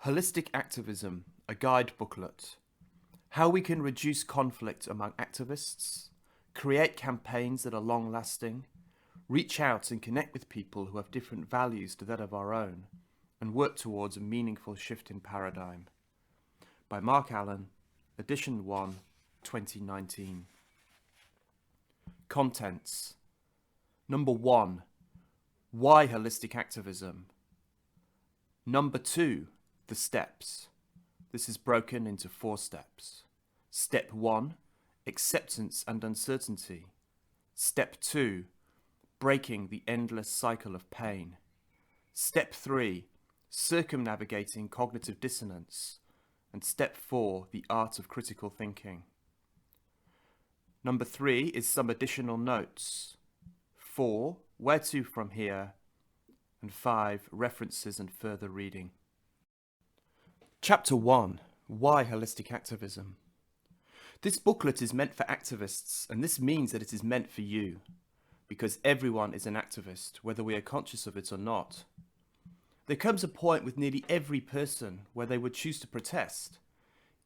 Holistic Activism, a guide booklet. How we can reduce conflict among activists, create campaigns that are long-lasting, reach out and connect with people who have different values to that of our own, and work towards a meaningful shift in paradigm. By Mark Allen, Edition 1, 2019. Contents. Number 1. Why Holistic Activism? Number 2. The steps. This is broken into 4 steps. Step 1. Acceptance and uncertainty. Step 2. Breaking the endless cycle of pain. Step 3. Circumnavigating cognitive dissonance. And Step 4. The art of critical thinking. Number 3 is some additional notes. 4. Where to from here? And 5. References and further reading. Chapter 1. Why Holistic Activism? This booklet is meant for activists, and this means that it is meant for you, because everyone is an activist, whether we are conscious of it or not. There comes a point with nearly every person where they would choose to protest,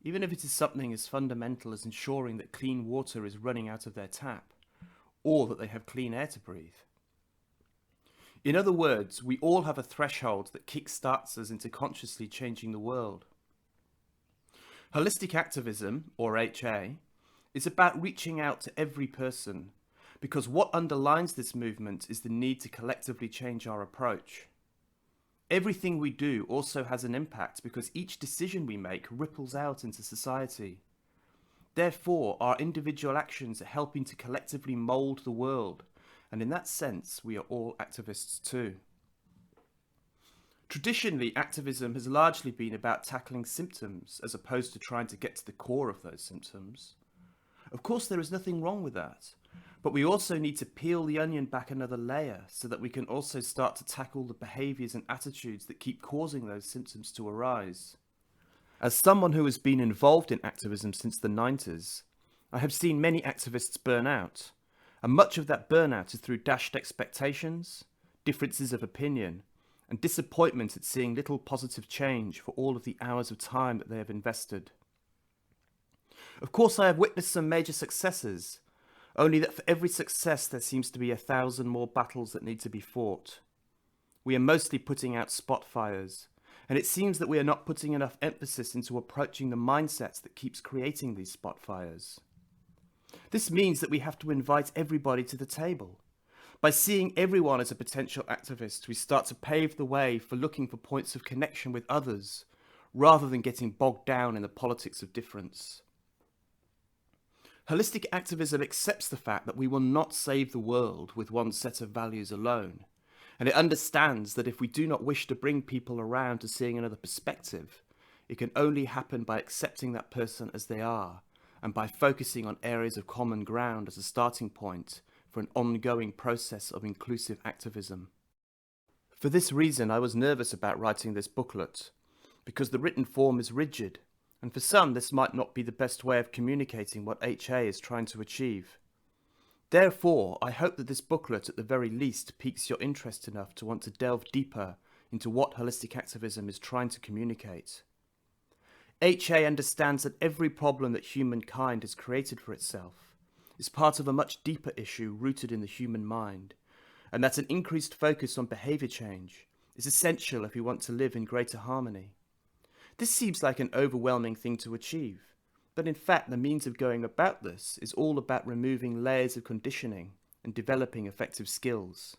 even if it is something as fundamental as ensuring that clean water is running out of their tap, or that they have clean air to breathe. In other words, we all have a threshold that kickstarts us into consciously changing the world. Holistic Activism, or HA, is about reaching out to every person, because what underlines this movement is the need to collectively change our approach. Everything we do also has an impact because each decision we make ripples out into society. Therefore, our individual actions are helping to collectively mould the world, and in that sense, we are all activists too. Traditionally, activism has largely been about tackling symptoms as opposed to trying to get to the core of those symptoms. Of course, there is nothing wrong with that, but we also need to peel the onion back another layer so that we can also start to tackle the behaviours and attitudes that keep causing those symptoms to arise. As someone who has been involved in activism since the 90s, I have seen many activists burn out, and much of that burnout is through dashed expectations, differences of opinion, and disappointment at seeing little positive change for all of the hours of time that they have invested. Of course, I have witnessed some major successes, only that for every success there seems to be 1,000 more battles that need to be fought. We are mostly putting out spot fires, and it seems that we are not putting enough emphasis into approaching the mindsets that keeps creating these spot fires. This means that we have to invite everybody to the table. By seeing everyone as a potential activist, we start to pave the way for looking for points of connection with others, rather than getting bogged down in the politics of difference. Holistic activism accepts the fact that we will not save the world with one set of values alone, and it understands that if we do not wish to bring people around to seeing another perspective, it can only happen by accepting that person as they are, and by focusing on areas of common ground as a starting point for an ongoing process of inclusive activism. For this reason, I was nervous about writing this booklet, because the written form is rigid, and for some this might not be the best way of communicating what HA is trying to achieve. Therefore, I hope that this booklet at the very least piques your interest enough to want to delve deeper into what holistic activism is trying to communicate. HA understands that every problem that humankind has created for itself is part of a much deeper issue rooted in the human mind, and that an increased focus on behaviour change is essential if we want to live in greater harmony. This seems like an overwhelming thing to achieve, but in fact the means of going about this is all about removing layers of conditioning and developing effective skills.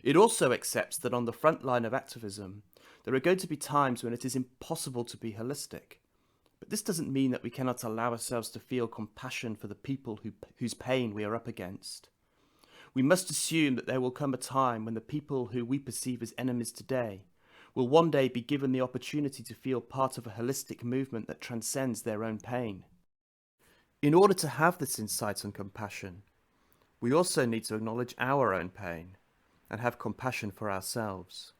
It also accepts that on the front line of activism, there are going to be times when it is impossible to be holistic, but this doesn't mean that we cannot allow ourselves to feel compassion for the people whose pain we are up against. We must assume that there will come a time when the people who we perceive as enemies today will one day be given the opportunity to feel part of a holistic movement that transcends their own pain. In order to have this insight and compassion, we also need to acknowledge our own pain and have compassion for ourselves.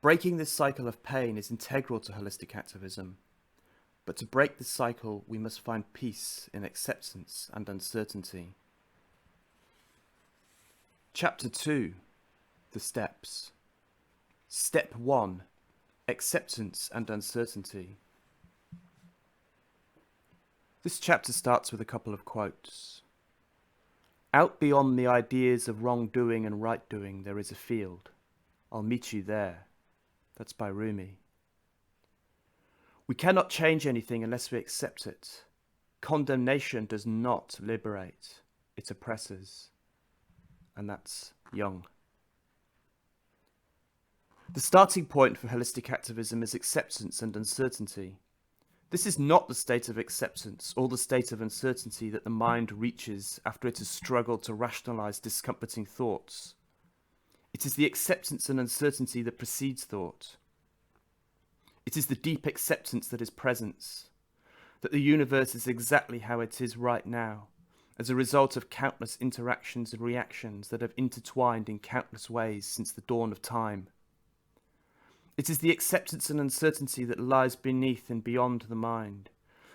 Breaking this cycle of pain is integral to holistic activism, but to break this cycle we must find peace in acceptance and uncertainty. Chapter 2. The Steps. Step 1. Acceptance and Uncertainty. This chapter starts with a couple of quotes. Out beyond the ideas of wrongdoing and right-doing there is a field. I'll meet you there. That's by Rumi. We cannot change anything unless we accept it. Condemnation does not liberate, it oppresses. And that's Jung. The starting point for holistic activism is acceptance and uncertainty. This is not the state of acceptance or the state of uncertainty that the mind reaches after it has struggled to rationalize discomforting thoughts. It is the acceptance and uncertainty that precedes thought. It is the deep acceptance that is presence, that the universe is exactly how it is right now, as a result of countless interactions and reactions that have intertwined in countless ways since the dawn of time. It is the acceptance and uncertainty that lies beneath and beyond the mind,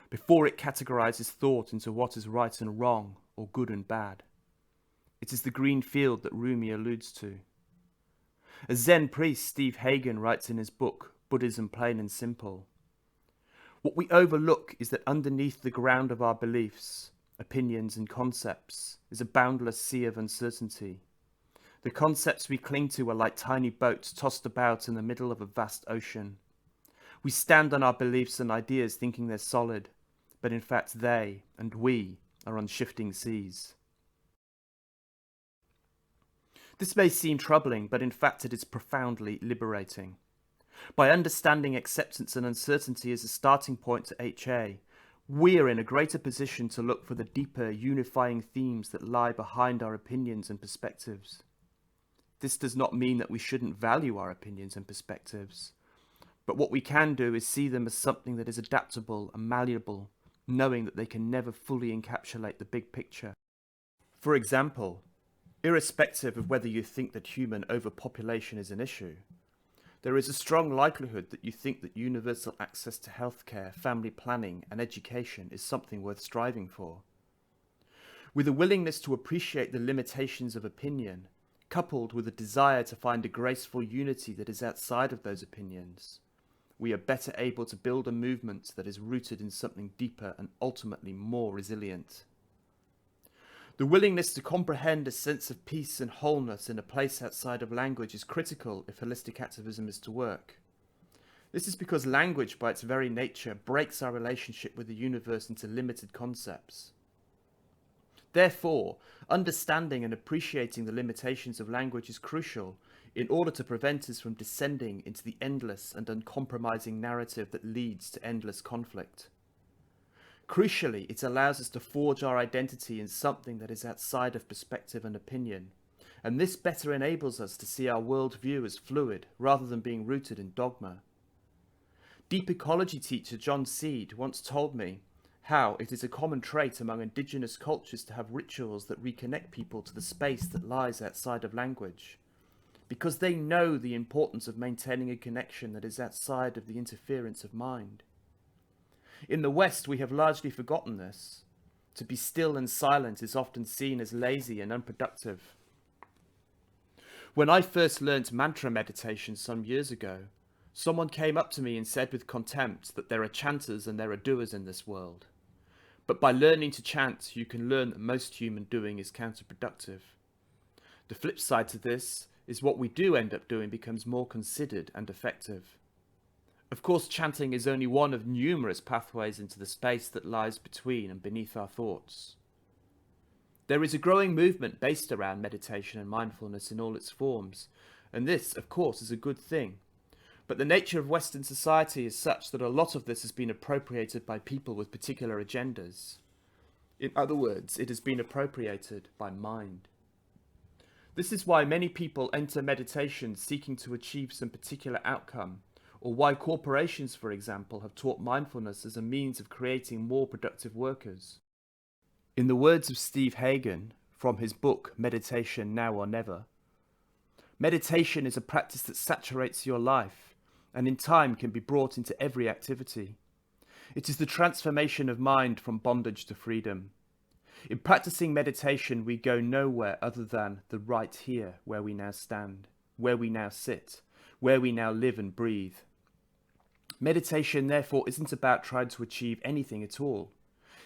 before it categorizes thought into what is right and wrong, or good and bad. It is the green field that Rumi alludes to. As Zen priest Steve Hagen writes in his book, Buddhism Plain and Simple, what we overlook is that underneath the ground of our beliefs, opinions and concepts is a boundless sea of uncertainty. The concepts we cling to are like tiny boats tossed about in the middle of a vast ocean. We stand on our beliefs and ideas thinking they're solid, but in fact they, and we, are on shifting seas. This may seem troubling, but in fact it is profoundly liberating. By understanding acceptance and uncertainty as a starting point to HA, we are in a greater position to look for the deeper, unifying themes that lie behind our opinions and perspectives. This does not mean that we shouldn't value our opinions and perspectives, but what we can do is see them as something that is adaptable and malleable, knowing that they can never fully encapsulate the big picture. For example, irrespective of whether you think that human overpopulation is an issue, there is a strong likelihood that you think that universal access to healthcare, family planning, and education is something worth striving for. With a willingness to appreciate the limitations of opinion, coupled with a desire to find a graceful unity that is outside of those opinions, we are better able to build a movement that is rooted in something deeper and ultimately more resilient. The willingness to comprehend a sense of peace and wholeness in a place outside of language is critical if holistic activism is to work. This is because language, by its very nature, breaks our relationship with the universe into limited concepts. Therefore, understanding and appreciating the limitations of language is crucial in order to prevent us from descending into the endless and uncompromising narrative that leads to endless conflict. Crucially, it allows us to forge our identity in something that is outside of perspective and opinion, and this better enables us to see our worldview as fluid rather than being rooted in dogma. Deep ecology teacher John Seed once told me how it is a common trait among indigenous cultures to have rituals that reconnect people to the space that lies outside of language, because they know the importance of maintaining a connection that is outside of the interference of mind. In the West, we have largely forgotten this. To be still and silent is often seen as lazy and unproductive. When I first learnt mantra meditation some years ago, someone came up to me and said with contempt that there are chanters and there are doers in this world. But by learning to chant, you can learn that most human doing is counterproductive. The flip side to this is what we do end up doing becomes more considered and effective. Of course, chanting is only one of numerous pathways into the space that lies between and beneath our thoughts. There is a growing movement based around meditation and mindfulness in all its forms, and this, of course, is a good thing. But the nature of Western society is such that a lot of this has been appropriated by people with particular agendas. In other words, it has been appropriated by mind. This is why many people enter meditation seeking to achieve some particular outcome, or why corporations, for example, have taught mindfulness as a means of creating more productive workers. In the words of Steve Hagen, from his book Meditation Now or Never, meditation is a practice that saturates your life, and in time can be brought into every activity. It is the transformation of mind from bondage to freedom. In practicing meditation, we go nowhere other than the right here, where we now stand, where we now sit, where we now live and breathe. Meditation, therefore, isn't about trying to achieve anything at all.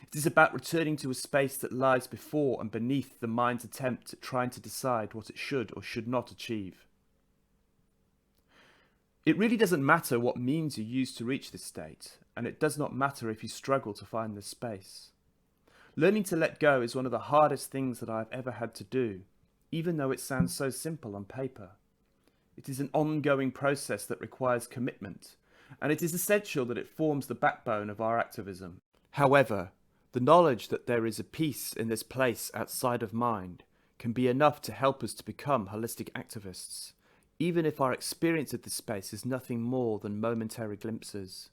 It is about returning to a space that lies before and beneath the mind's attempt at trying to decide what it should or should not achieve. It really doesn't matter what means you use to reach this state, and it does not matter if you struggle to find this space. Learning to let go is one of the hardest things that I've ever had to do, even though it sounds so simple on paper. It is an ongoing process that requires commitment, and it is essential that it forms the backbone of our activism. However, the knowledge that there is a peace in this place outside of mind can be enough to help us to become holistic activists, even if our experience of this space is nothing more than momentary glimpses.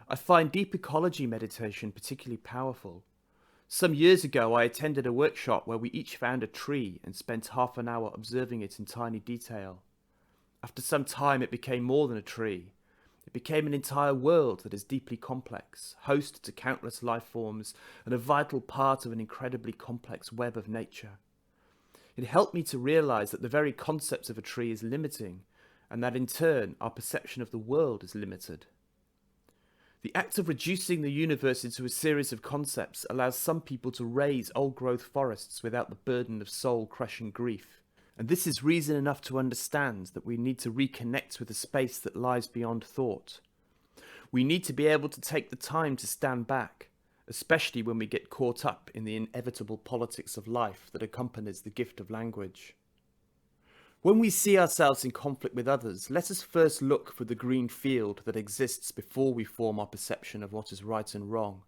I find deep ecology meditation particularly powerful. Some years ago, I attended a workshop where we each found a tree and spent half an hour observing it in tiny detail. After some time, it became more than a tree. It became an entire world that is deeply complex, host to countless life forms, and a vital part of an incredibly complex web of nature. It helped me to realize that the very concept of a tree is limiting, and that in turn, our perception of the world is limited. The act of reducing the universe into a series of concepts allows some people to raise old-growth forests without the burden of soul-crushing grief. And this is reason enough to understand that we need to reconnect with a space that lies beyond thought. We need to be able to take the time to stand back, especially when we get caught up in the inevitable politics of life that accompanies the gift of language. When we see ourselves in conflict with others, let us first look for the green field that exists before we form our perception of what is right and wrong.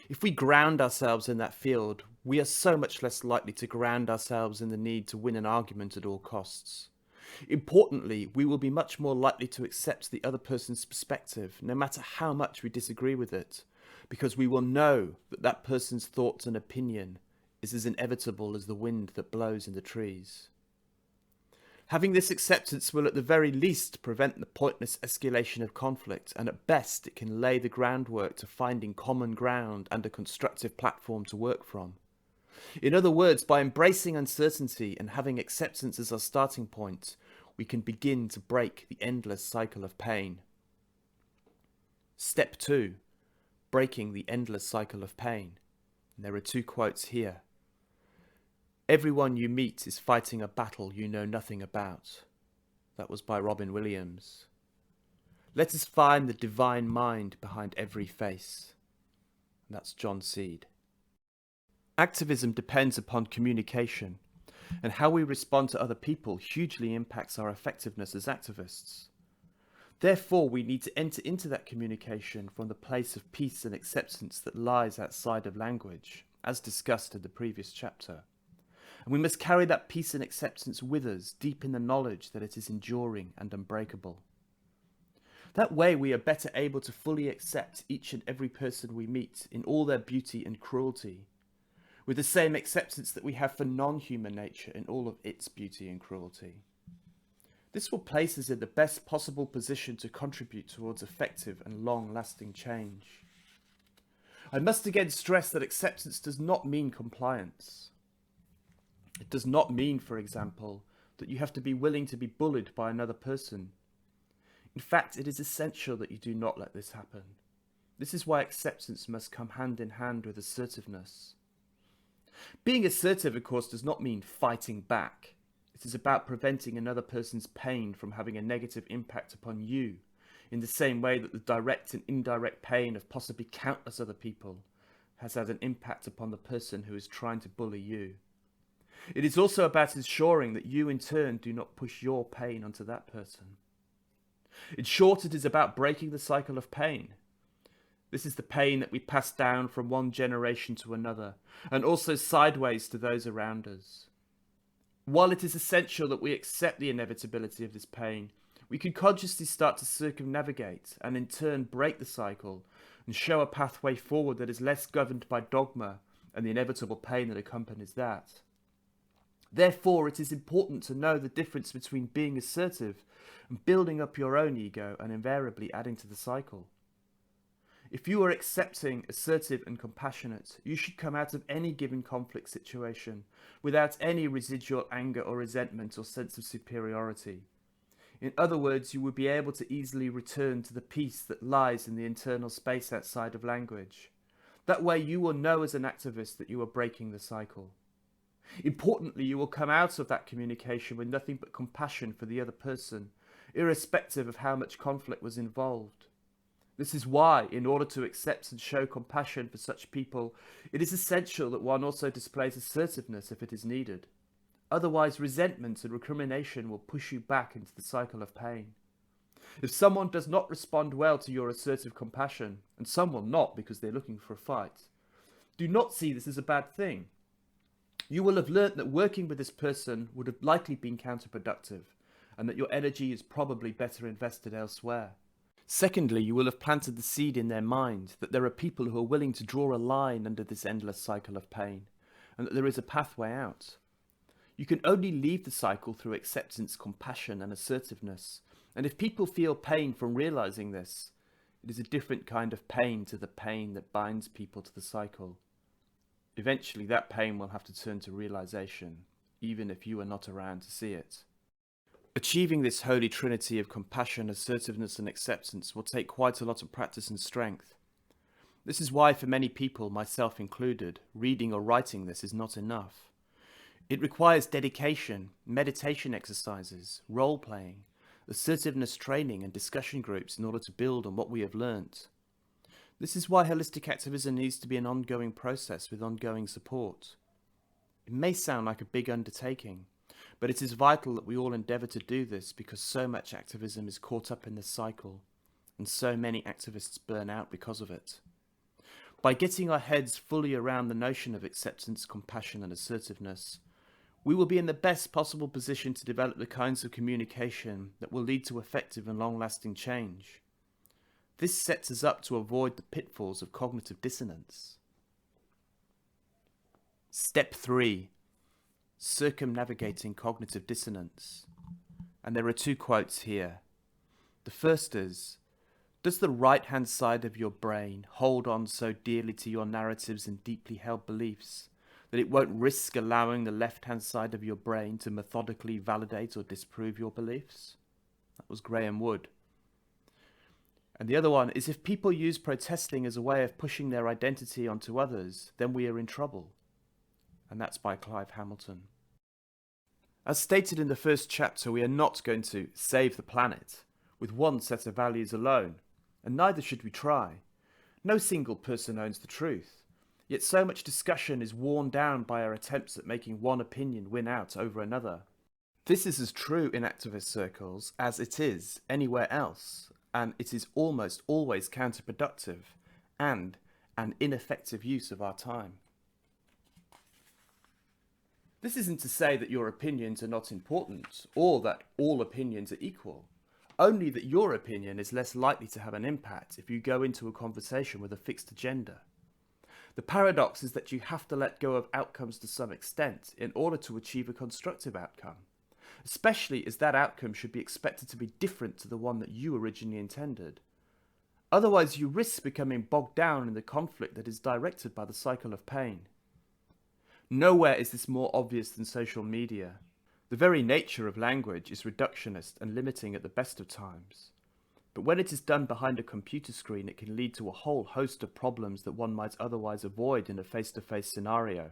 If we ground ourselves in that field, we are so much less likely to ground ourselves in the need to win an argument at all costs. Importantly, we will be much more likely to accept the other person's perspective, no matter how much we disagree with it, because we will know that that person's thoughts and opinion is as inevitable as the wind that blows in the trees. Having this acceptance will at the very least prevent the pointless escalation of conflict, and at best it can lay the groundwork to finding common ground and a constructive platform to work from. In other words, by embracing uncertainty and having acceptance as our starting point, we can begin to break the endless cycle of pain. Step 2. Breaking the endless cycle of pain. And there are 2 quotes here. Everyone you meet is fighting a battle you know nothing about. That was by Robin Williams. Let us find the divine mind behind every face. And that's John Seed. Activism depends upon communication, and how we respond to other people hugely impacts our effectiveness as activists. Therefore, we need to enter into that communication from the place of peace and acceptance that lies outside of language, as discussed in the previous chapter. And we must carry that peace and acceptance with us, deep in the knowledge that it is enduring and unbreakable. That way we are better able to fully accept each and every person we meet in all their beauty and cruelty, with the same acceptance that we have for non-human nature in all of its beauty and cruelty. This will place us in the best possible position to contribute towards effective and long-lasting change. I must again stress that acceptance does not mean compliance. It does not mean, for example, that you have to be willing to be bullied by another person. In fact, it is essential that you do not let this happen. This is why acceptance must come hand in hand with assertiveness. Being assertive, of course, does not mean fighting back. It is about preventing another person's pain from having a negative impact upon you, in the same way that the direct and indirect pain of possibly countless other people has had an impact upon the person who is trying to bully you. It is also about ensuring that you in turn do not push your pain onto that person. In short, it is about breaking the cycle of pain. This is the pain that we pass down from one generation to another, and also sideways to those around us. While it is essential that we accept the inevitability of this pain, we can consciously start to circumnavigate and in turn break the cycle and show a pathway forward that is less governed by dogma and the inevitable pain that accompanies that. Therefore, it is important to know the difference between being assertive and building up your own ego and invariably adding to the cycle. If you are accepting, assertive and compassionate, you should come out of any given conflict situation without any residual anger or resentment or sense of superiority. In other words, you would be able to easily return to the peace that lies in the internal space outside of language. That way you will know as an activist that you are breaking the cycle. Importantly, you will come out of that communication with nothing but compassion for the other person, irrespective of how much conflict was involved. This is why, in order to accept and show compassion for such people, it is essential that one also displays assertiveness if it is needed. Otherwise, resentment and recrimination will push you back into the cycle of pain. If someone does not respond well to your assertive compassion, and some will not because they're looking for a fight, do not see this as a bad thing. You will have learnt that working with this person would have likely been counterproductive, and that your energy is probably better invested elsewhere. Secondly, you will have planted the seed in their mind that there are people who are willing to draw a line under this endless cycle of pain, and that there is a pathway out. You can only leave the cycle through acceptance, compassion, and assertiveness, and if people feel pain from realizing this, it is a different kind of pain to the pain that binds people to the cycle. Eventually that pain will have to turn to realization, even if you are not around to see it. Achieving this holy trinity of compassion, assertiveness, and acceptance will take quite a lot of practice and strength. This is why for many people, myself included, reading or writing this is not enough. It requires dedication, meditation exercises, role-playing, assertiveness training and discussion groups in order to build on what we have learnt. This is why holistic activism needs to be an ongoing process with ongoing support. It may sound like a big undertaking, but it is vital that we all endeavour to do this because so much activism is caught up in this cycle, and so many activists burn out because of it. By getting our heads fully around the notion of acceptance, compassion and assertiveness, we will be in the best possible position to develop the kinds of communication that will lead to effective and long-lasting change. This sets us up to avoid the pitfalls of cognitive dissonance. Step 3. Circumnavigating cognitive dissonance. And there are 2 quotes here. The first is, does the right-hand side of your brain hold on so dearly to your narratives and deeply held beliefs that it won't risk allowing the left-hand side of your brain to methodically validate or disprove your beliefs? That was Graham Wood. And the other one is, if people use protesting as a way of pushing their identity onto others, then we are in trouble. And that's by Clive Hamilton. As stated in the first chapter, we are not going to save the planet with one set of values alone, and neither should we try. No single person owns the truth, yet so much discussion is worn down by our attempts at making one opinion win out over another. This is as true in activist circles as it is anywhere else, and it is almost always counterproductive and an ineffective use of our time. This isn't to say that your opinions are not important, or that all opinions are equal, only that your opinion is less likely to have an impact if you go into a conversation with a fixed agenda. The paradox is that you have to let go of outcomes to some extent in order to achieve a constructive outcome, especially as that outcome should be expected to be different to the one that you originally intended. Otherwise, you risk becoming bogged down in the conflict that is directed by the cycle of pain. Nowhere is this more obvious than social media. The very nature of language is reductionist and limiting at the best of times. But when it is done behind a computer screen, it can lead to a whole host of problems that one might otherwise avoid in a face-to-face scenario.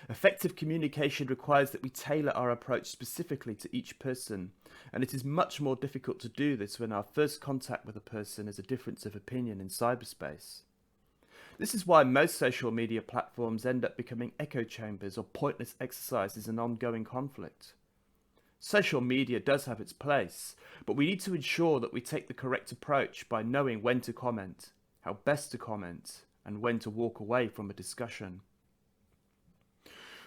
Effective communication requires that we tailor our approach specifically to each person, and it is much more difficult to do this when our first contact with a person is a difference of opinion in cyberspace. This is why most social media platforms end up becoming echo chambers or pointless exercises in ongoing conflict. Social media does have its place, but we need to ensure that we take the correct approach by knowing when to comment, how best to comment, and when to walk away from a discussion.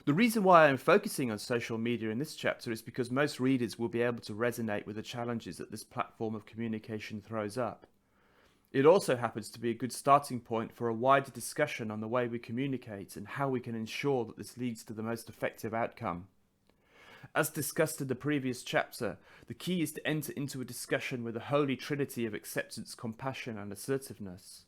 The reason why I am focusing on social media in this chapter is because most readers will be able to resonate with the challenges that this platform of communication throws up. It also happens to be a good starting point for a wider discussion on the way we communicate and how we can ensure that this leads to the most effective outcome. As discussed in the previous chapter, the key is to enter into a discussion with a holy trinity of acceptance, compassion, and assertiveness.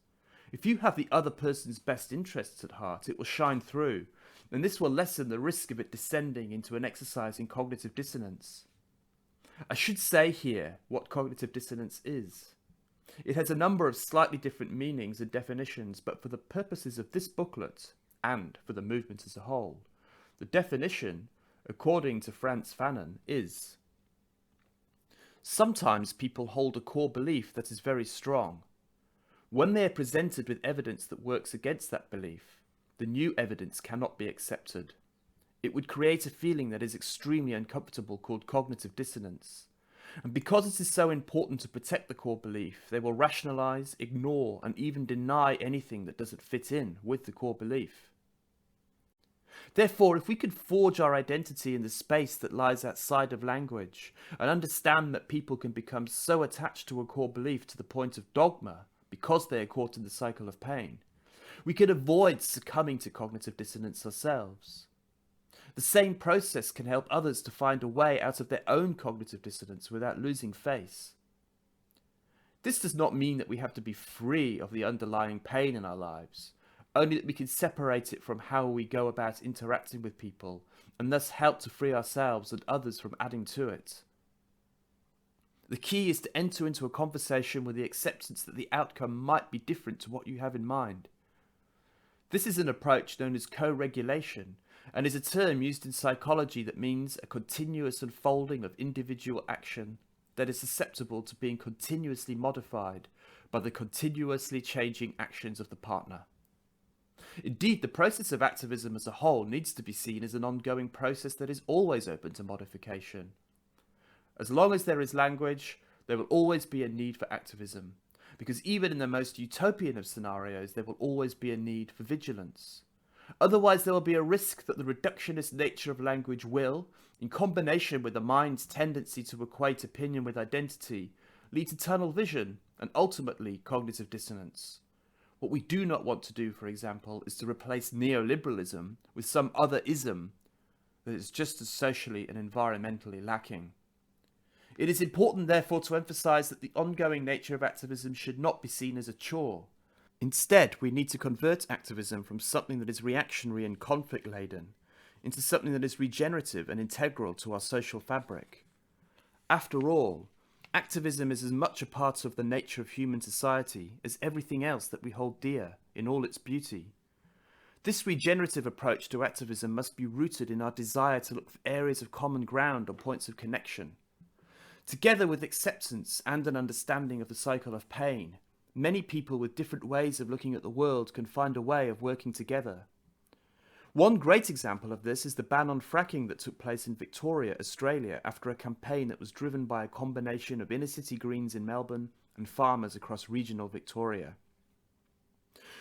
If you have the other person's best interests at heart, it will shine through, and this will lessen the risk of it descending into an exercise in cognitive dissonance. I should say here what cognitive dissonance is. It has a number of slightly different meanings and definitions, but for the purposes of this booklet, and for the movement as a whole, the definition, according to Frantz Fanon, is: sometimes people hold a core belief that is very strong. When they are presented with evidence that works against that belief, the new evidence cannot be accepted. It would create a feeling that is extremely uncomfortable called cognitive dissonance. And because it is so important to protect the core belief, they will rationalize, ignore, and even deny anything that doesn't fit in with the core belief. Therefore, if we could forge our identity in the space that lies outside of language, and understand that people can become so attached to a core belief to the point of dogma because they are caught in the cycle of pain, we could avoid succumbing to cognitive dissonance ourselves. The same process can help others to find a way out of their own cognitive dissonance without losing face. This does not mean that we have to be free of the underlying pain in our lives, only that we can separate it from how we go about interacting with people, and thus help to free ourselves and others from adding to it. The key is to enter into a conversation with the acceptance that the outcome might be different to what you have in mind. This is an approach known as co-regulation, and is a term used in psychology that means a continuous unfolding of individual action that is susceptible to being continuously modified by the continuously changing actions of the partner. Indeed, the process of activism as a whole needs to be seen as an ongoing process that is always open to modification. As long as there is language, there will always be a need for activism, because even in the most utopian of scenarios, there will always be a need for vigilance. Otherwise, there will be a risk that the reductionist nature of language will, in combination with the mind's tendency to equate opinion with identity, lead to tunnel vision and ultimately cognitive dissonance. What we do not want to do, for example, is to replace neoliberalism with some other ism that is just as socially and environmentally lacking. It is important, therefore, to emphasize that the ongoing nature of activism should not be seen as a chore. Instead, we need to convert activism from something that is reactionary and conflict-laden into something that is regenerative and integral to our social fabric. After all, activism is as much a part of the nature of human society as everything else that we hold dear in all its beauty. This regenerative approach to activism must be rooted in our desire to look for areas of common ground or points of connection. Together with acceptance and an understanding of the cycle of pain, many people with different ways of looking at the world can find a way of working together. One great example of this is the ban on fracking that took place in Victoria, Australia, after a campaign that was driven by a combination of inner-city Greens in Melbourne and farmers across regional Victoria.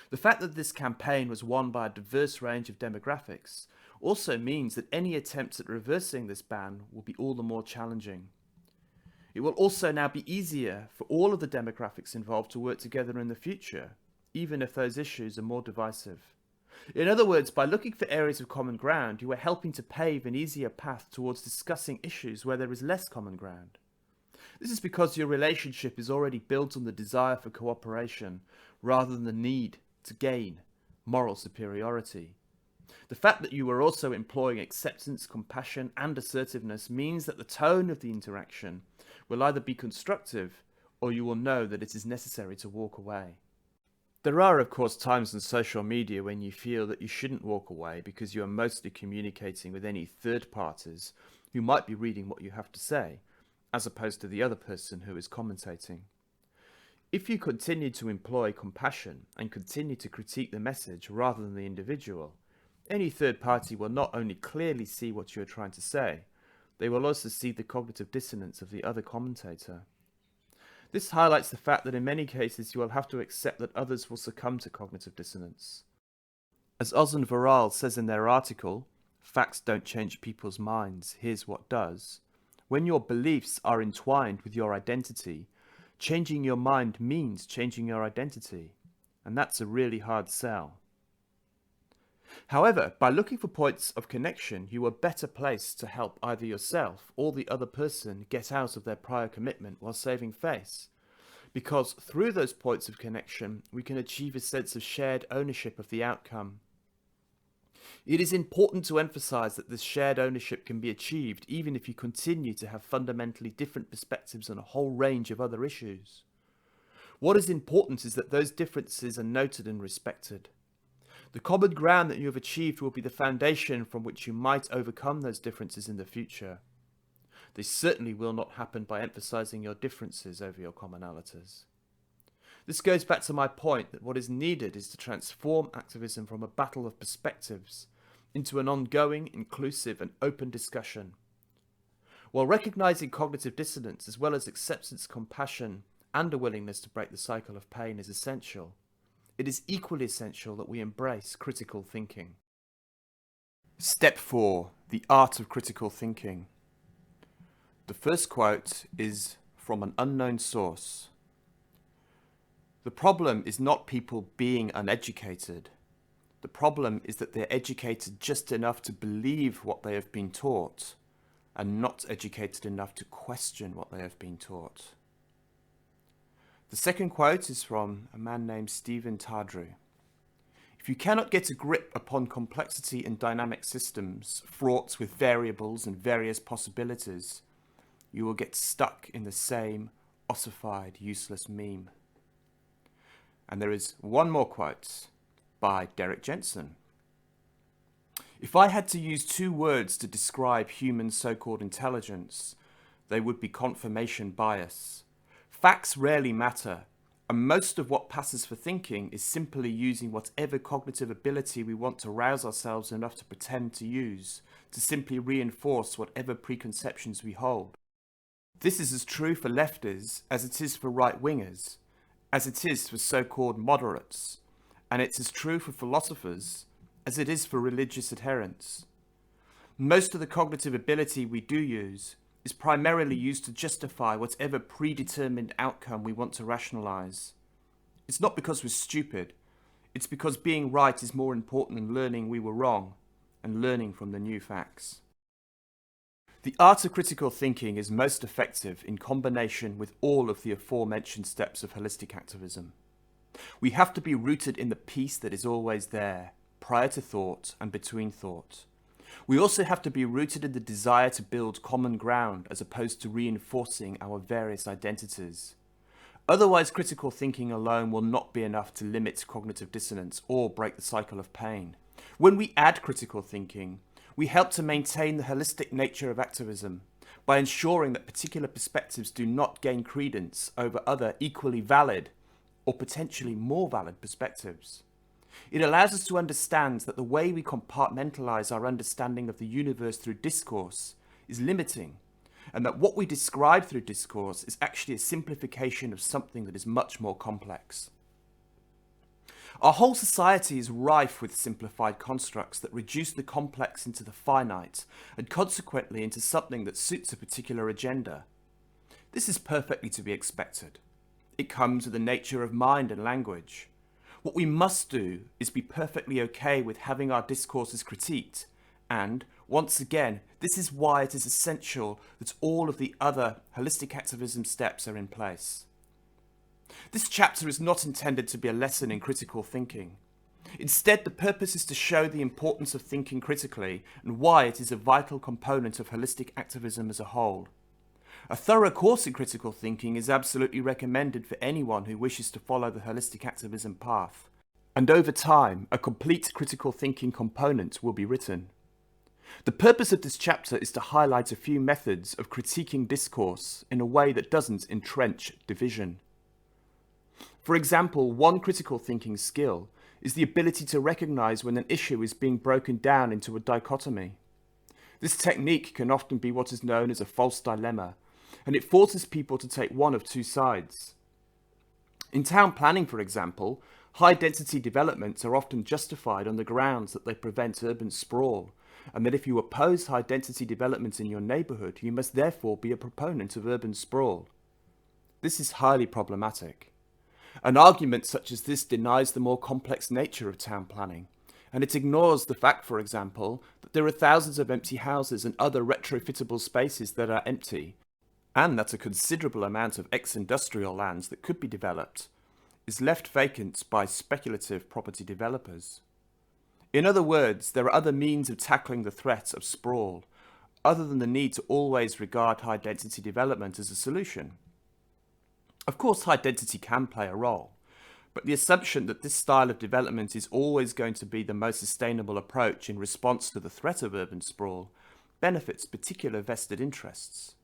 The fact that this campaign was won by a diverse range of demographics also means that any attempts at reversing this ban will be all the more challenging. It will also now be easier for all of the demographics involved to work together in the future, even if those issues are more divisive. In other words, by looking for areas of common ground, you are helping to pave an easier path towards discussing issues where there is less common ground. This is because your relationship is already built on the desire for cooperation, rather than the need to gain moral superiority. The fact that you are also employing acceptance, compassion, and assertiveness means that the tone of the interaction will either be constructive, or you will know that it is necessary to walk away. There are, of course, times on social media when you feel that you shouldn't walk away because you are mostly communicating with any third parties who might be reading what you have to say, as opposed to the other person who is commentating. If you continue to employ compassion and continue to critique the message rather than the individual, any third party will not only clearly see what you are trying to say, they will also see the cognitive dissonance of the other commentator. This highlights the fact that in many cases you will have to accept that others will succumb to cognitive dissonance. As Oz and Varal says in their article, "Facts don't change people's minds, here's what does." When your beliefs are entwined with your identity, changing your mind means changing your identity, and that's a really hard sell. However, by looking for points of connection, you are better placed to help either yourself or the other person get out of their prior commitment while saving face. Because through those points of connection, we can achieve a sense of shared ownership of the outcome. It is important to emphasize that this shared ownership can be achieved even if you continue to have fundamentally different perspectives on a whole range of other issues. What is important is that those differences are noted and respected. The common ground that you have achieved will be the foundation from which you might overcome those differences in the future. They certainly will not happen by emphasizing your differences over your commonalities. This goes back to my point that what is needed is to transform activism from a battle of perspectives into an ongoing, inclusive and open discussion. While recognizing cognitive dissonance as well as acceptance, compassion and a willingness to break the cycle of pain is essential, it is equally essential that we embrace critical thinking. Step 4. The art of critical thinking. The first quote is from an unknown source. The problem is not people being uneducated. The problem is that they're educated just enough to believe what they have been taught and not educated enough to question what they have been taught. The second quote is from a man named Stephen Tadru. If you cannot get a grip upon complexity in dynamic systems fraught with variables and various possibilities, you will get stuck in the same ossified, useless meme. And there is one more quote by Derek Jensen. If I had to use 2 words to describe human so-called intelligence, they would be confirmation bias. Facts rarely matter, and most of what passes for thinking is simply using whatever cognitive ability we want to rouse ourselves enough to pretend to use, to simply reinforce whatever preconceptions we hold. This is as true for lefties as it is for right-wingers, as it is for so-called moderates, and it's as true for philosophers as it is for religious adherents. Most of the cognitive ability we do use is primarily used to justify whatever predetermined outcome we want to rationalize. It's not because we're stupid, it's because being right is more important than learning we were wrong and learning from the new facts. The art of critical thinking is most effective in combination with all of the aforementioned steps of holistic activism. We have to be rooted in the peace that is always there, prior to thought and between thought. We also have to be rooted in the desire to build common ground as opposed to reinforcing our various identities. Otherwise, critical thinking alone will not be enough to limit cognitive dissonance or break the cycle of pain. When we add critical thinking, we help to maintain the holistic nature of activism by ensuring that particular perspectives do not gain credence over other equally valid or potentially more valid perspectives. It allows us to understand that the way we compartmentalize our understanding of the universe through discourse is limiting, and that what we describe through discourse is actually a simplification of something that is much more complex. Our whole society is rife with simplified constructs that reduce the complex into the finite, and consequently into something that suits a particular agenda. This is perfectly to be expected. It comes with the nature of mind and language. What we must do is be perfectly okay with having our discourses critiqued, and, once again, this is why it is essential that all of the other holistic activism steps are in place. This chapter is not intended to be a lesson in critical thinking. Instead, the purpose is to show the importance of thinking critically and why it is a vital component of holistic activism as a whole. A thorough course in critical thinking is absolutely recommended for anyone who wishes to follow the holistic activism path. And over time, a complete critical thinking component will be written. The purpose of this chapter is to highlight a few methods of critiquing discourse in a way that doesn't entrench division. For example, one critical thinking skill is the ability to recognize when an issue is being broken down into a dichotomy. This technique can often be what is known as a false dilemma, and it forces people to take one of 2 sides. In town planning, for example, high-density developments are often justified on the grounds that they prevent urban sprawl, and that if you oppose high-density developments in your neighbourhood, you must therefore be a proponent of urban sprawl. This is highly problematic. An argument such as this denies the more complex nature of town planning, and it ignores the fact, for example, that there are thousands of empty houses and other retrofittable spaces that are empty, and that a considerable amount of ex-industrial lands that could be developed is left vacant by speculative property developers. In other words, there are other means of tackling the threat of sprawl, other than the need to always regard high-density development as a solution. Of course, high density can play a role, but the assumption that this style of development is always going to be the most sustainable approach in response to the threat of urban sprawl benefits particular vested interests.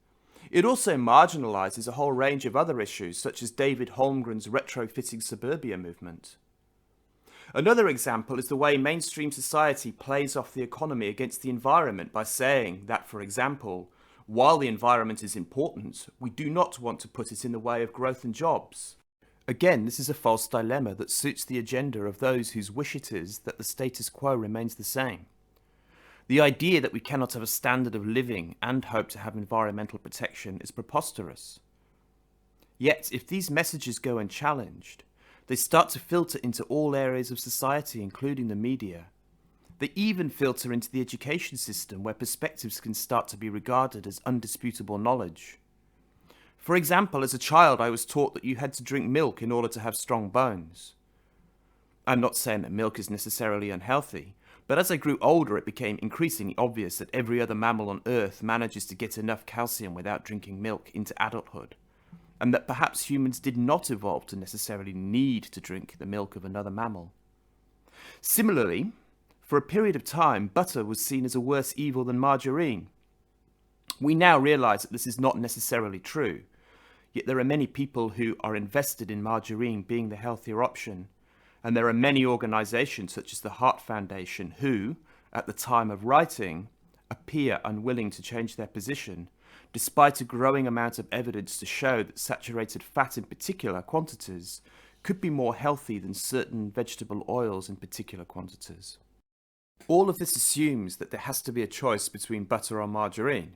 It also marginalises a whole range of other issues, such as David Holmgren's retrofitting suburbia movement. Another example is the way mainstream society plays off the economy against the environment by saying that, for example, while the environment is important, we do not want to put it in the way of growth and jobs. Again, this is a false dilemma that suits the agenda of those whose wish it is that the status quo remains the same. The idea that we cannot have a standard of living and hope to have environmental protection is preposterous. Yet, if these messages go unchallenged, they start to filter into all areas of society, including the media. They even filter into the education system, where perspectives can start to be regarded as undisputable knowledge. For example, as a child, I was taught that you had to drink milk in order to have strong bones. I'm not saying that milk is necessarily unhealthy, but as I grew older, it became increasingly obvious that every other mammal on Earth manages to get enough calcium without drinking milk into adulthood, and that perhaps humans did not evolve to necessarily need to drink the milk of another mammal. Similarly, for a period of time, butter was seen as a worse evil than margarine. We now realise that this is not necessarily true, yet there are many people who are invested in margarine being the healthier option, and there are many organisations such as the Heart Foundation who, at the time of writing, appear unwilling to change their position, despite a growing amount of evidence to show that saturated fat in particular quantities could be more healthy than certain vegetable oils in particular quantities. All of this assumes that there has to be a choice between butter or margarine.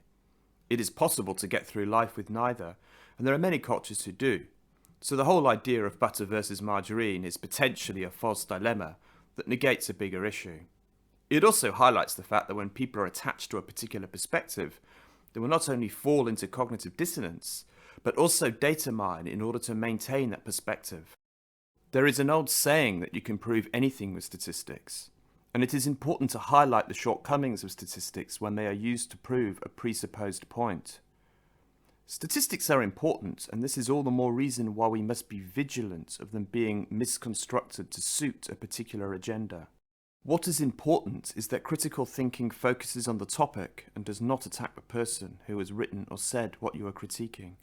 It is possible to get through life with neither, and there are many cultures who do. So the whole idea of butter versus margarine is potentially a false dilemma that negates a bigger issue. It also highlights the fact that when people are attached to a particular perspective, they will not only fall into cognitive dissonance, but also data mine in order to maintain that perspective. There is an old saying that you can prove anything with statistics, and it is important to highlight the shortcomings of statistics when they are used to prove a presupposed point. Statistics are important, and this is all the more reason why we must be vigilant of them being misconstructed to suit a particular agenda. What is important is that critical thinking focuses on the topic and does not attack the person who has written or said what you are critiquing.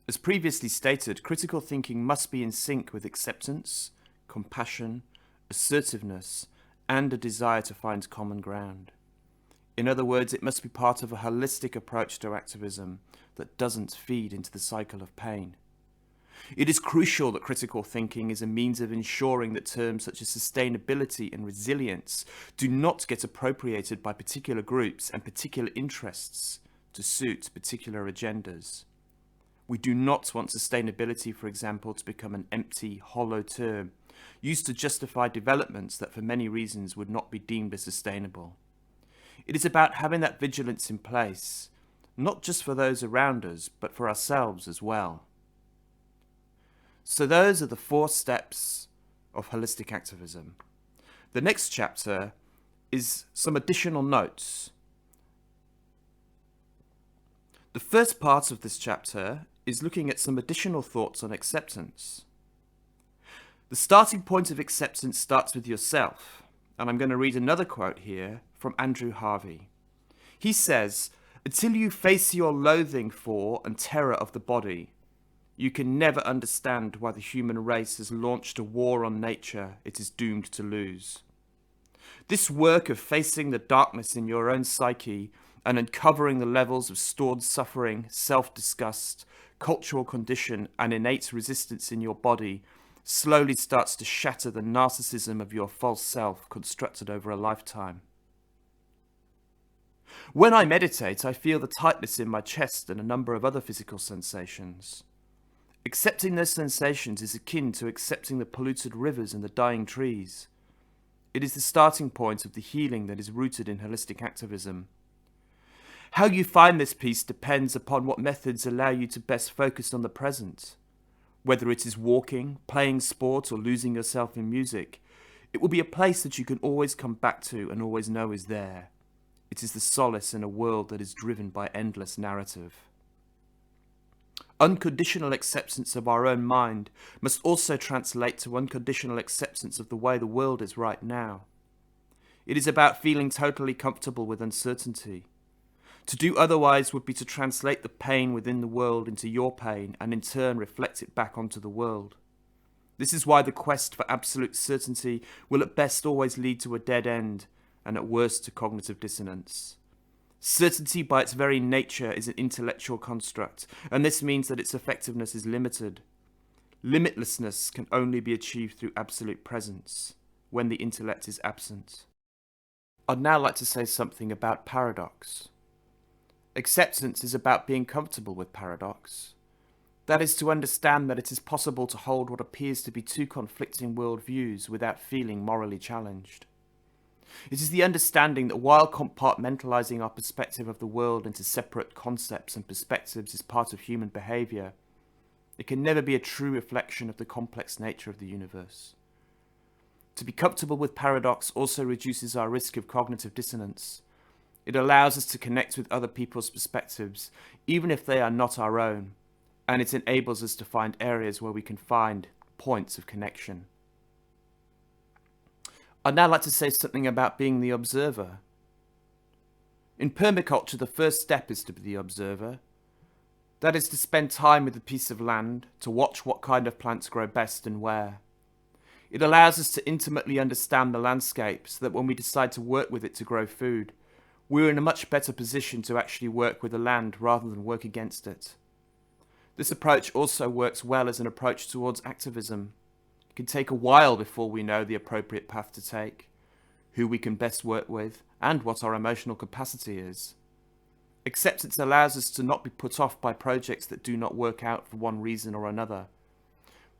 As previously stated, critical thinking must be in sync with acceptance, compassion, assertiveness, and a desire to find common ground. In other words, it must be part of a holistic approach to activism that doesn't feed into the cycle of pain. It is crucial that critical thinking is a means of ensuring that terms such as sustainability and resilience do not get appropriated by particular groups and particular interests to suit particular agendas. We do not want sustainability, for example, to become an empty, hollow term used to justify developments that for many reasons would not be deemed as sustainable. It is about having that vigilance in place, not just for those around us, but for ourselves as well. So those are the 4 steps of holistic activism. The next chapter is some additional notes. The first part of this chapter is looking at some additional thoughts on acceptance. The starting point of acceptance starts with yourself, and I'm going to read another quote here from Andrew Harvey. He says, "Until you face your loathing for and terror of the body, you can never understand why the human race has launched a war on nature it is doomed to lose. This work of facing the darkness in your own psyche and uncovering the levels of stored suffering, self-disgust, cultural condition, and innate resistance in your body slowly starts to shatter the narcissism of your false self constructed over a lifetime. When I meditate, I feel the tightness in my chest and a number of other physical sensations. Accepting those sensations is akin to accepting the polluted rivers and the dying trees. It is the starting point of the healing that is rooted in holistic activism. How you find this peace depends upon what methods allow you to best focus on the present. Whether it is walking, playing sport, or losing yourself in music, It will be a place that you can always come back to and always know is there. It is the solace in a world that is driven by endless narrative. Unconditional acceptance of our own mind must also translate to unconditional acceptance of the way the world is right now. It is about feeling totally comfortable with uncertainty. To do otherwise would be to translate the pain within the world into your pain and in turn reflect it back onto the world. This is why the quest for absolute certainty will at best always lead to a dead end and at worst to cognitive dissonance. Certainty by its very nature is an intellectual construct, and this means that its effectiveness is limited. Limitlessness can only be achieved through absolute presence, when the intellect is absent. I'd now like to say something about paradox. Acceptance is about being comfortable with paradox. That is to understand that it is possible to hold what appears to be two conflicting worldviews without feeling morally challenged. It is the understanding that while compartmentalizing our perspective of the world into separate concepts and perspectives is part of human behavior, it can never be a true reflection of the complex nature of the universe. To be comfortable with paradox also reduces our risk of cognitive dissonance. It allows us to connect with other people's perspectives, even if they are not our own, and it enables us to find areas where we can find points of connection. I'd now like to say something about being the observer. In permaculture, the first step is to be the observer. That is to spend time with a piece of land, to watch what kind of plants grow best and where. It allows us to intimately understand the landscape so that when we decide to work with it to grow food, we're in a much better position to actually work with the land rather than work against it. This approach also works well as an approach towards activism. It can take a while before we know the appropriate path to take, who we can best work with, and what our emotional capacity is. Acceptance allows us to not be put off by projects that do not work out for one reason or another.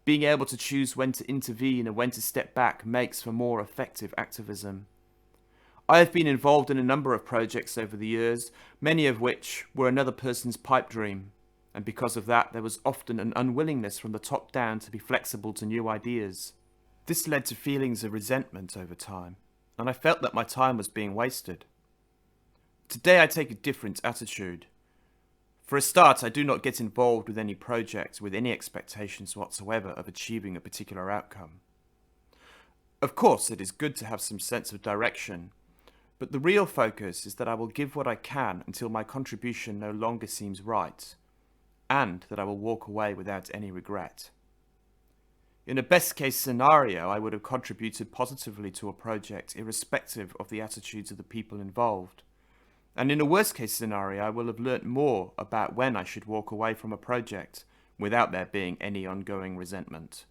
Being able to choose when to intervene and when to step back makes for more effective activism. I have been involved in a number of projects over the years, many of which were another person's pipe dream, and because of that there was often an unwillingness from the top down to be flexible to new ideas. This led to feelings of resentment over time, and I felt that my time was being wasted. Today I take a different attitude. For a start, I do not get involved with any project with any expectations whatsoever of achieving a particular outcome. Of course, it is good to have some sense of direction, but the real focus is that I will give what I can until my contribution no longer seems right, and that I will walk away without any regret. In a best-case scenario, I would have contributed positively to a project irrespective of the attitudes of the people involved. And in a worst-case scenario, I will have learnt more about when I should walk away from a project without there being any ongoing resentment.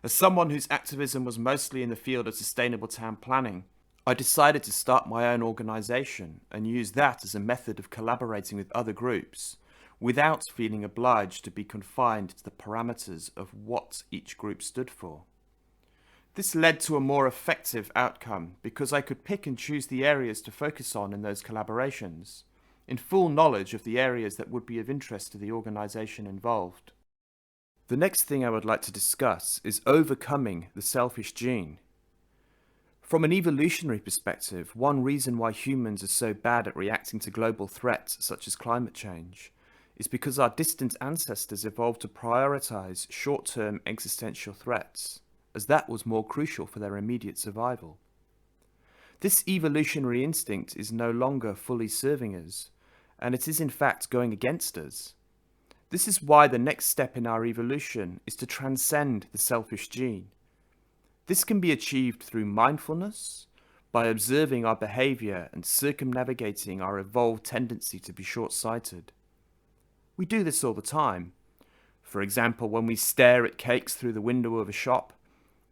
As someone whose activism was mostly in the field of sustainable town planning, I decided to start my own organisation and use that as a method of collaborating with other groups without feeling obliged to be confined to the parameters of what each group stood for. This led to a more effective outcome because I could pick and choose the areas to focus on in those collaborations, in full knowledge of the areas that would be of interest to the organisation involved. The next thing I would like to discuss is overcoming the selfish gene. From an evolutionary perspective, one reason why humans are so bad at reacting to global threats such as climate change is because our distant ancestors evolved to prioritise short-term existential threats, as that was more crucial for their immediate survival. This evolutionary instinct is no longer fully serving us, and it is in fact going against us. This is why the next step in our evolution is to transcend the selfish gene. This can be achieved through mindfulness, by observing our behaviour and circumnavigating our evolved tendency to be short-sighted. We do this all the time. For example, when we stare at cakes through the window of a shop,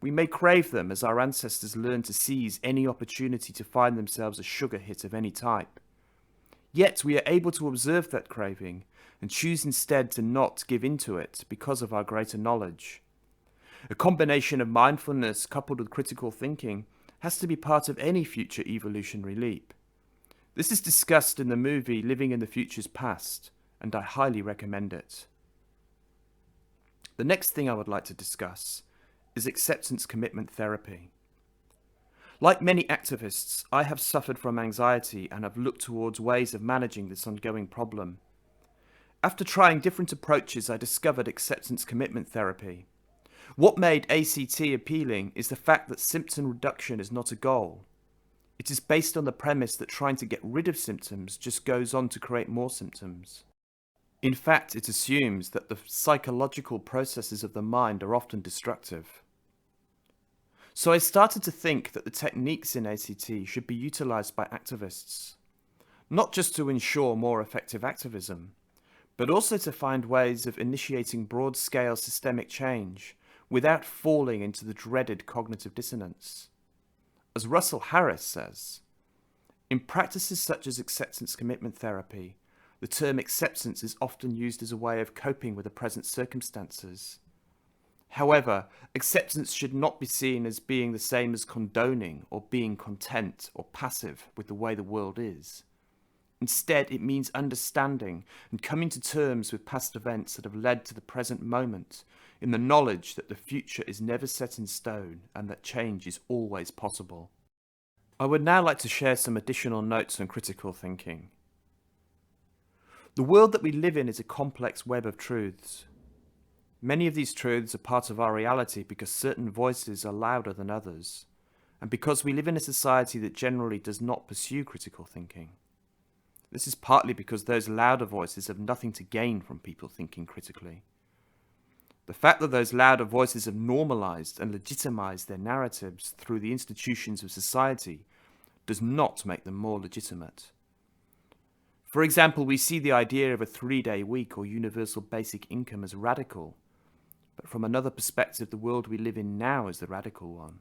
we may crave them as our ancestors learned to seize any opportunity to find themselves a sugar hit of any type. Yet we are able to observe that craving and choose instead to not give in to it because of our greater knowledge. A combination of mindfulness coupled with critical thinking has to be part of any future evolutionary leap. This is discussed in the movie Living in the Future's Past, and I highly recommend it. The next thing I would like to discuss is acceptance commitment therapy. Like many activists, I have suffered from anxiety and have looked towards ways of managing this ongoing problem. After trying different approaches, I discovered acceptance commitment therapy. What made ACT appealing is the fact that symptom reduction is not a goal. It is based on the premise that trying to get rid of symptoms just goes on to create more symptoms. In fact, it assumes that the psychological processes of the mind are often destructive. So I started to think that the techniques in ACT should be utilised by activists, not just to ensure more effective activism, but also to find ways of initiating broad-scale systemic change without falling into the dreaded cognitive dissonance. As Russell Harris says, in practices such as acceptance commitment therapy, the term acceptance is often used as a way of coping with the present circumstances. However, acceptance should not be seen as being the same as condoning or being content or passive with the way the world is. Instead, it means understanding and coming to terms with past events that have led to the present moment, in the knowledge that the future is never set in stone and that change is always possible. I would now like to share some additional notes on critical thinking. The world that we live in is a complex web of truths. Many of these truths are part of our reality because certain voices are louder than others, and because we live in a society that generally does not pursue critical thinking. This is partly because those louder voices have nothing to gain from people thinking critically. The fact that those louder voices have normalized and legitimized their narratives through the institutions of society does not make them more legitimate. For example, we see the idea of a 3-day week or universal basic income as radical, but from another perspective, the world we live in now is the radical one.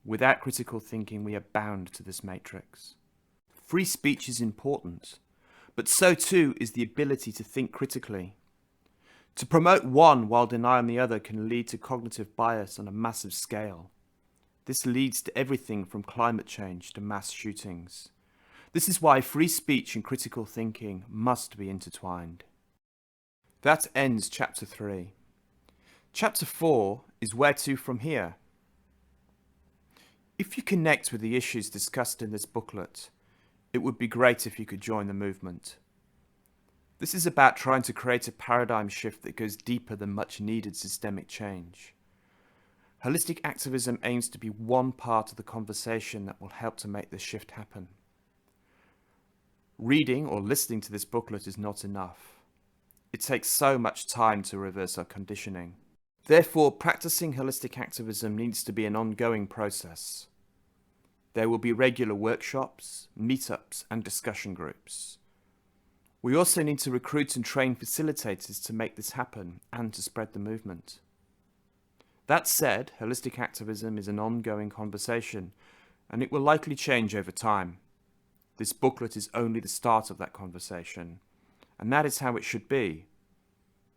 Without critical thinking, we are bound to this matrix. Free speech is important, but so too is the ability to think critically. To promote one while denying the other can lead to cognitive bias on a massive scale. This leads to everything from climate change to mass shootings. This is why free speech and critical thinking must be intertwined. That ends Chapter 3. Chapter 4 is Where to from here. If you connect with the issues discussed in this booklet, it would be great if you could join the movement. This is about trying to create a paradigm shift that goes deeper than much needed systemic change. Holistic activism aims to be one part of the conversation that will help to make this shift happen. Reading or listening to this booklet is not enough. It takes so much time to reverse our conditioning. Therefore, practicing holistic activism needs to be an ongoing process. There will be regular workshops, meetups, and discussion groups. We also need to recruit and train facilitators to make this happen and to spread the movement. That said, holistic activism is an ongoing conversation, and it will likely change over time. This booklet is only the start of that conversation, and that is how it should be.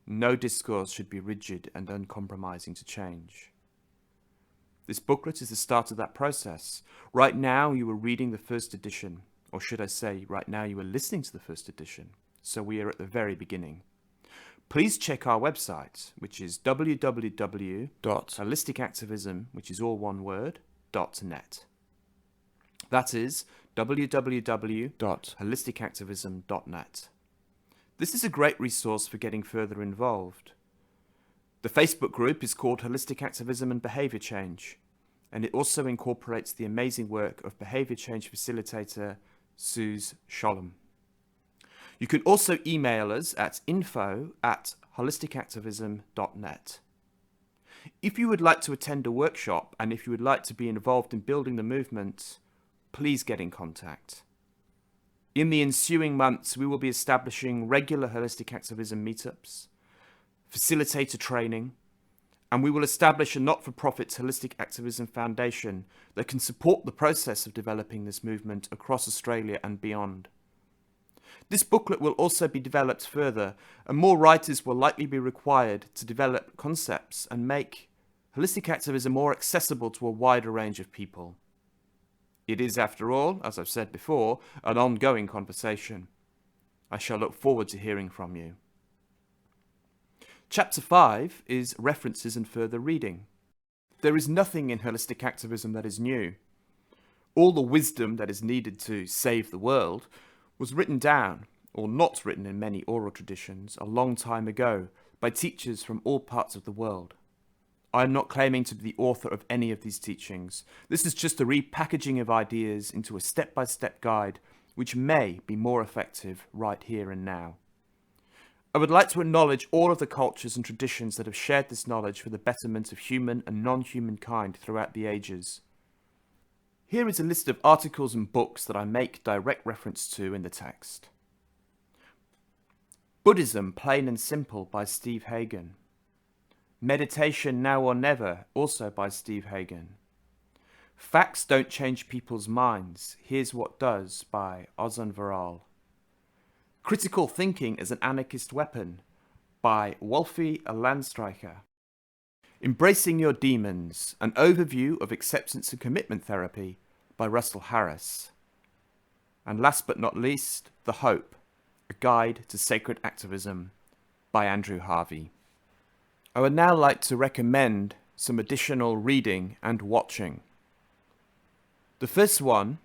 No discourse should be rigid and uncompromising to change. This booklet is the start of that process. Right now you are reading the first edition, or should I say, right now you are listening to the first edition, so we are at the very beginning. Please check our website, which is www.holisticactivism, which is all one word, .net. That is www.holisticactivism.net. This is a great resource for getting further involved. The Facebook group is called Holistic Activism and Behaviour Change, and it also incorporates the amazing work of behaviour change facilitator Suze Sholem. You can also email us at info@holisticactivism.net. If you would like to attend a workshop and if you would like to be involved in building the movement, please get in contact. In the ensuing months, we will be establishing regular holistic activism meetups, facilitator training, and we will establish a not-for-profit Holistic Activism Foundation that can support the process of developing this movement across Australia and beyond. This booklet will also be developed further, and more writers will likely be required to develop concepts and make holistic activism more accessible to a wider range of people. It is, after all, as I've said before, an ongoing conversation. I shall look forward to hearing from you. Chapter 5 is References and Further Reading. There is nothing in holistic activism that is new. All the wisdom that is needed to save the world was written down, or not written in many oral traditions, a long time ago by teachers from all parts of the world. I am not claiming to be the author of any of these teachings. This is just a repackaging of ideas into a step-by-step guide which may be more effective right here and now. I would like to acknowledge all of the cultures and traditions that have shared this knowledge for the betterment of human and non-human kind throughout the ages. Here is a list of articles and books that I make direct reference to in the text. Buddhism, Plain and Simple by Steve Hagen. Meditation Now or Never, also by Steve Hagen. Facts Don't Change People's Minds, Here's What Does by Ozan Varal. Critical Thinking as an Anarchist Weapon by Wolfie Landstreicher. Embracing Your Demons, An Overview of Acceptance and Commitment Therapy by Russell Harris. And last but not least, The Hope, A Guide to Sacred Activism by Andrew Harvey. I would now like to recommend some additional reading and watching. The first one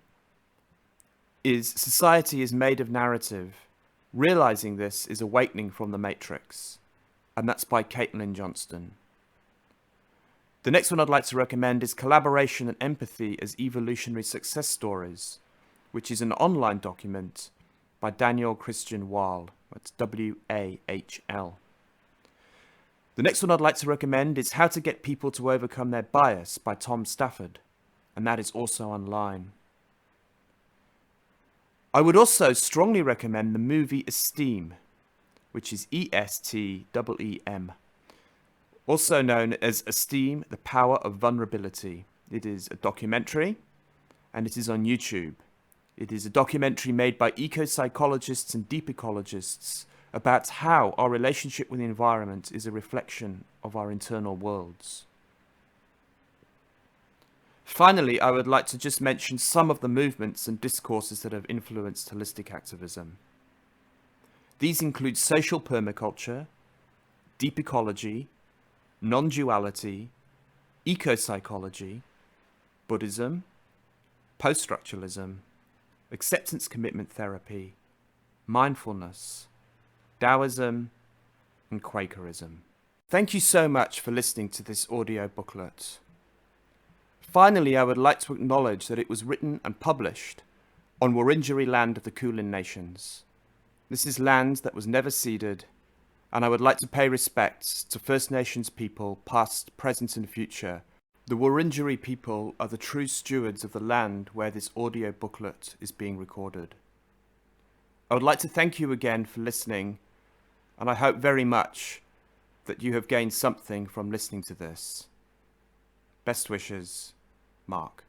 is Society is Made of Narrative. Realizing This is Awakening from the Matrix, and that's by Caitlin Johnston. The next one I'd like to recommend is Collaboration and Empathy as Evolutionary Success Stories, which is an online document by Daniel Christian Wahl. That's W-A-H-L. The next one I'd like to recommend is How to Get People to Overcome Their Bias by Tom Stafford, and that is also online. I would also strongly recommend the movie Esteem, which is E-S-T-E-E-M, also known as Esteem, The Power of Vulnerability. It is a documentary, and it is on YouTube. It is a documentary made by eco-psychologists and deep ecologists about how our relationship with the environment is a reflection of our internal worlds. Finally, I would like to just mention some of the movements and discourses that have influenced holistic activism. These include social permaculture, deep ecology, non-duality, eco-psychology, Buddhism, post-structuralism, acceptance commitment therapy, mindfulness, Taoism, and Quakerism. Thank you so much for listening to this audio booklet. Finally, I would like to acknowledge that it was written and published on Wurundjeri land of the Kulin Nations. This is land that was never ceded, and I would like to pay respects to First Nations people, past, present, and future. The Wurundjeri people are the true stewards of the land where this audio booklet is being recorded. I would like to thank you again for listening, and I hope very much that you have gained something from listening to this. Best wishes, Mark.